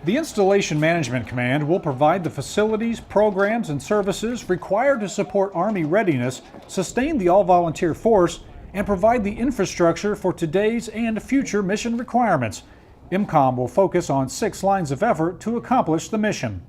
The Installation Management Command will provide the facilities, programs, and services required to support Army readiness, sustain the all-volunteer force, and provide the infrastructure for today's and future mission requirements. IMCOM will focus on 6 lines of effort to accomplish the mission.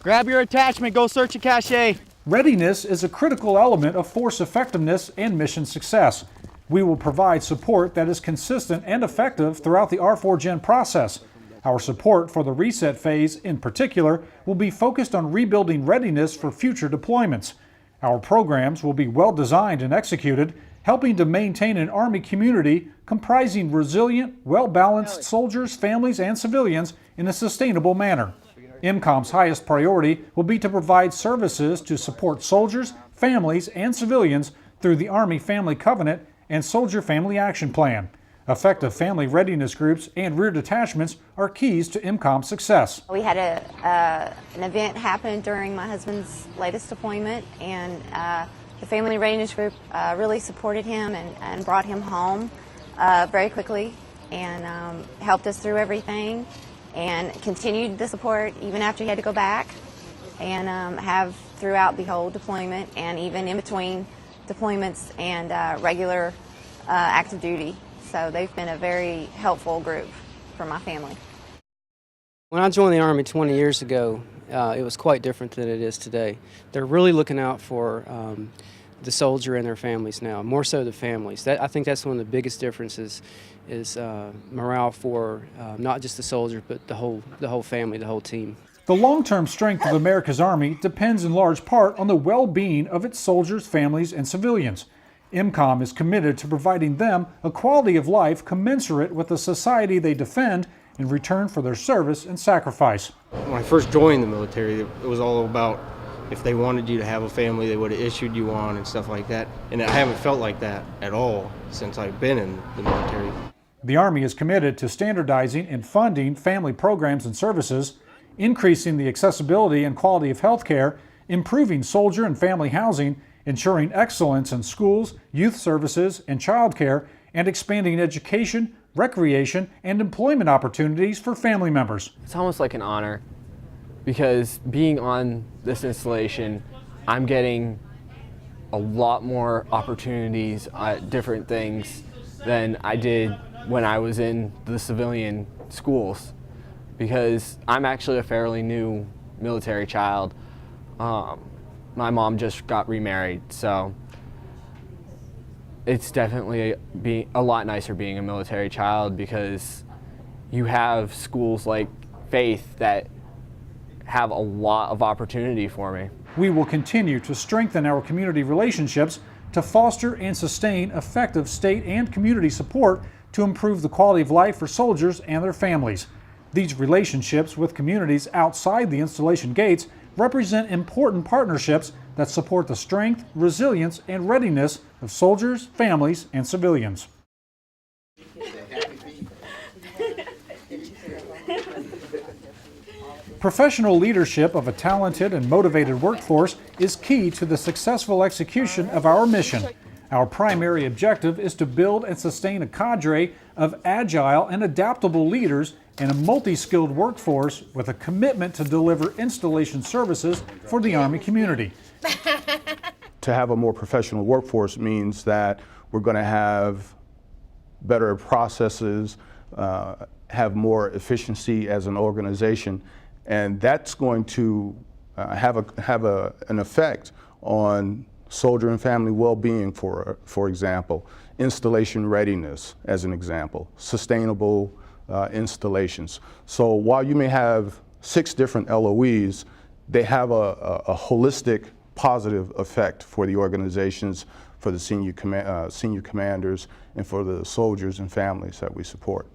Grab your attachment, go search a cache. Readiness is a critical element of force effectiveness and mission success. We will provide support that is consistent and effective throughout the R4Gen process. Our support for the reset phase, in particular, will be focused on rebuilding readiness for future deployments. Our programs will be well designed and executed, helping to maintain an Army community comprising resilient, well-balanced soldiers, families, and civilians in a sustainable manner. IMCOM's highest priority will be to provide services to support soldiers, families, and civilians through the Army Family Covenant and Soldier Family Action Plan. Effective family readiness groups and rear detachments are keys to IMCOM's success. We had an event happen during my husband's latest deployment, and the family readiness group really supported him and brought him home very quickly and helped us through everything and continued the support even after he had to go back, and have throughout the whole deployment and even in between deployments and regular active duty. So they've been a very helpful group for my family. When I joined the Army 20 years ago, it was quite different than it is today. They're really looking out for the soldier and their families now, more so the families. I think that's one of the biggest differences is morale for not just the soldier, but the whole family, the whole team. The long-term strength of America's Army depends in large part on the well-being of its soldiers, families, and civilians. IMCOM is committed to providing them a quality of life commensurate with the society they defend in return for their service and sacrifice. When I first joined the military, it was all about if they wanted you to have a family, they would have issued you one and stuff like that. And I haven't felt like that at all since I've been in the military. The Army is committed to standardizing and funding family programs and services, increasing the accessibility and quality of health care, improving soldier and family housing, ensuring excellence in schools, youth services, and child care, and expanding education, recreation, and employment opportunities for family members. It's almost like an honor, because being on this installation, I'm getting a lot more opportunities at different things than I did when I was in the civilian schools, because I'm actually a fairly new military child. My mom just got remarried, so it's definitely a lot nicer being a military child, because you have schools like Faith that have a lot of opportunity for me. We will continue to strengthen our community relationships to foster and sustain effective state and community support to improve the quality of life for soldiers and their families. These relationships with communities outside the installation gates represent important partnerships that support the strength, resilience, and readiness of soldiers, families, and civilians. Professional leadership of a talented and motivated workforce is key to the successful execution of our mission. Our primary objective is to build and sustain a cadre of agile and adaptable leaders and a multi-skilled workforce with a commitment to deliver installation services for the Army community. To have a more professional workforce means that we're going to have better processes, have more efficiency as an organization, and that's going to have an effect on soldier and family well-being, for example, installation readiness as an example, sustainable installations. So while you may have 6 different LOEs, they have a holistic positive effect for the organizations, for the senior commanders, and for the soldiers and families that we support.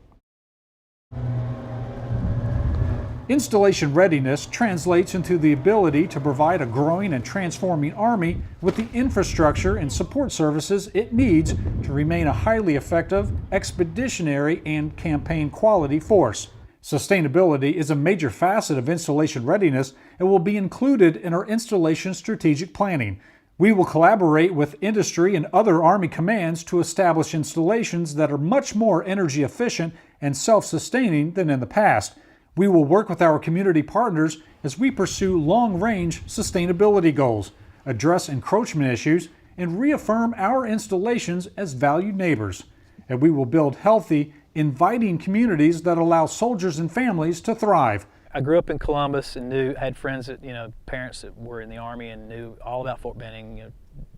Installation readiness translates into the ability to provide a growing and transforming Army with the infrastructure and support services it needs to remain a highly effective, expeditionary, and campaign quality force. Sustainability is a major facet of installation readiness and will be included in our installation strategic planning. We will collaborate with industry and other Army commands to establish installations that are much more energy efficient and self-sustaining than in the past. We will work with our community partners as we pursue long-range sustainability goals, address encroachment issues, and reaffirm our installations as valued neighbors. And we will build healthy, inviting communities that allow soldiers and families to thrive. I grew up in Columbus and had friends that, parents that were in the Army and knew all about Fort Benning,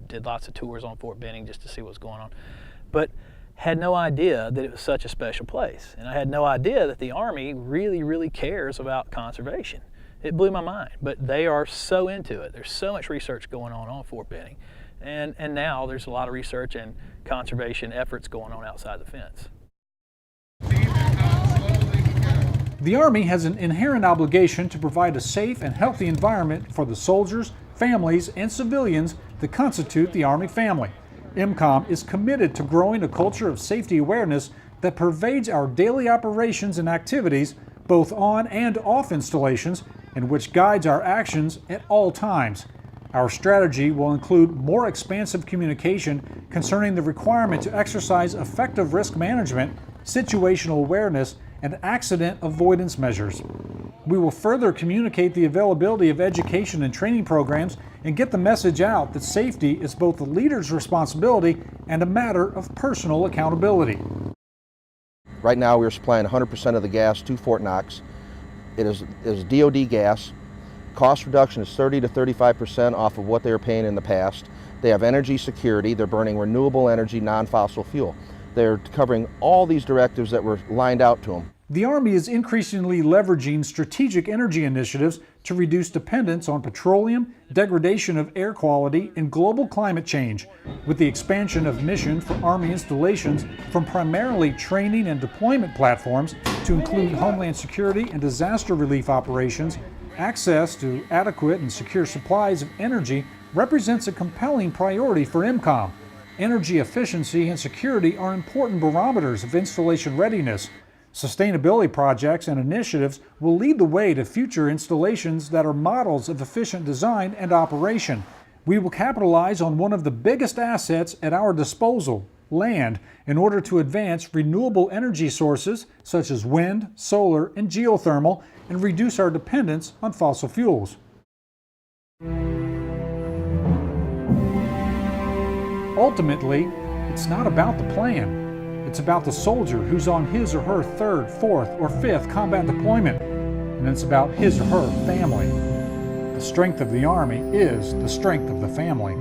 did lots of tours on Fort Benning just to see what's going on. But had no idea that it was such a special place. And I had no idea that the Army really, really cares about conservation. It blew my mind, but they are so into it. There's so much research going on Fort Benning. And now there's a lot of research and conservation efforts going on outside the fence. The Army has an inherent obligation to provide a safe and healthy environment for the soldiers, families, and civilians that constitute the Army family. IMCOM is committed to growing a culture of safety awareness that pervades our daily operations and activities, both on and off installations, and which guides our actions at all times. Our strategy will include more expansive communication concerning the requirement to exercise effective risk management, situational awareness, and accident avoidance measures. We will further communicate the availability of education and training programs and get the message out that safety is both the leader's responsibility and a matter of personal accountability. Right now we're supplying 100% of the gas to Fort Knox. It is DoD gas. Cost reduction is 30 to 35% off of what they were paying in the past. They have energy security. They're burning renewable energy, non-fossil fuel. They're covering all these directives that were lined out to them. The Army is increasingly leveraging strategic energy initiatives to reduce dependence on petroleum, degradation of air quality, and global climate change. With the expansion of mission for Army installations from primarily training and deployment platforms to include homeland security and disaster relief operations, access to adequate and secure supplies of energy represents a compelling priority for IMCOM. Energy efficiency and security are important barometers of installation readiness. Sustainability projects and initiatives will lead the way to future installations that are models of efficient design and operation. We will capitalize on one of the biggest assets at our disposal, land, in order to advance renewable energy sources such as wind, solar, and geothermal, and reduce our dependence on fossil fuels. Ultimately, it's not about the plan. It's about the soldier who's on his or her 3rd, 4th, or 5th combat deployment, and it's about his or her family. The strength of the Army is the strength of the family.